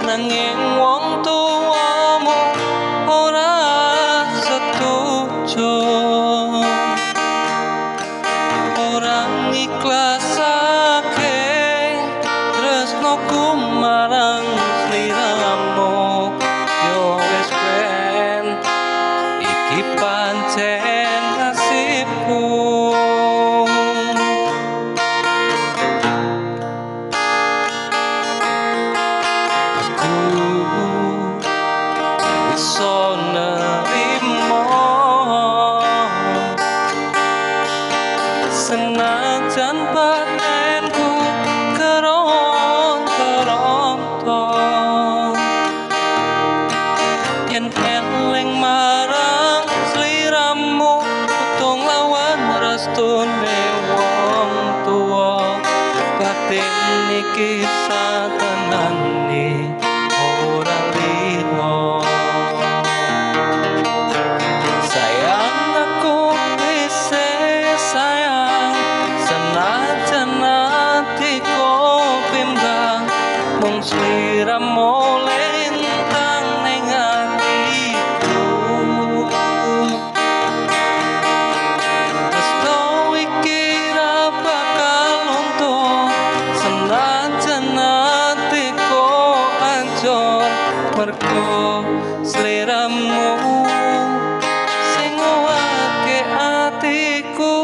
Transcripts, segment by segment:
nanging wong tuamu ora setuju, ora ngiklasake tresnoku marang sliramu. Yo wis ben iki pancen nasibku. Biso nerimo senajan batinku keronto, yen eling marang sliramu kudu nglawan restune wong tua. Batin iki satenane ora lilo. Sayang aku isih sayang, senajan atiku bimbang, mung sliramu lintang neng atiku. Tresno iki ra bakal luntur, senajan atiku ajur, mergo sliramu sing ngowake atiku.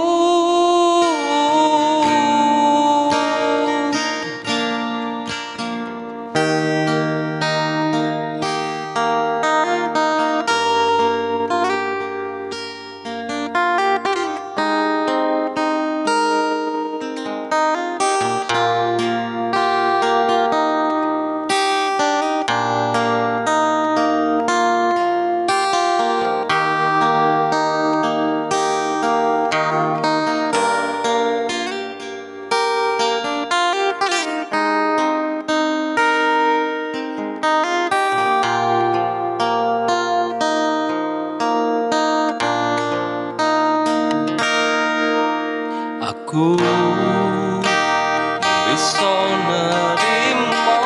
Aku biso nerimo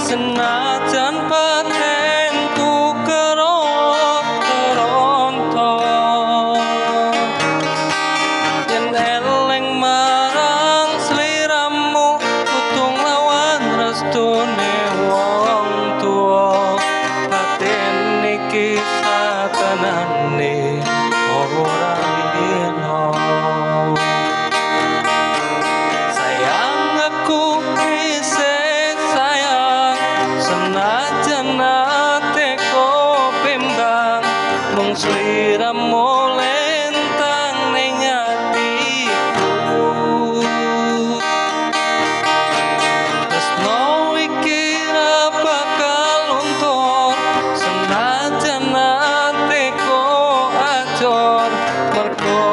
senajan batinku keronto, yen eling marang sliramu kudu nglawan restune wong tua. Batin iki satenane ora lilo. Sayang aku isih sayang, senajan atiku bimbang, mung sliramu lintang neng atiku. Tresno iki ra bakal luntur, senajan atiku ajur, mergo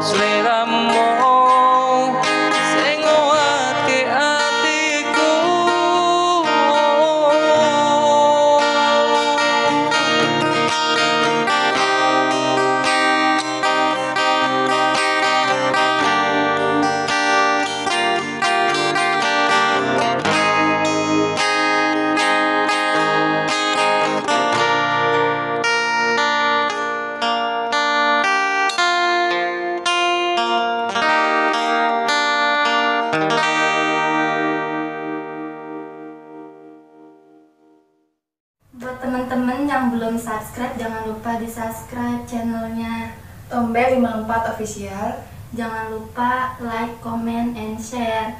sliramu sing ngowake atiku. Buat teman-teman yang belum subscribe, jangan lupa di subscribe channelnya Tombel 54 Official. Jangan lupa like, comment, and share.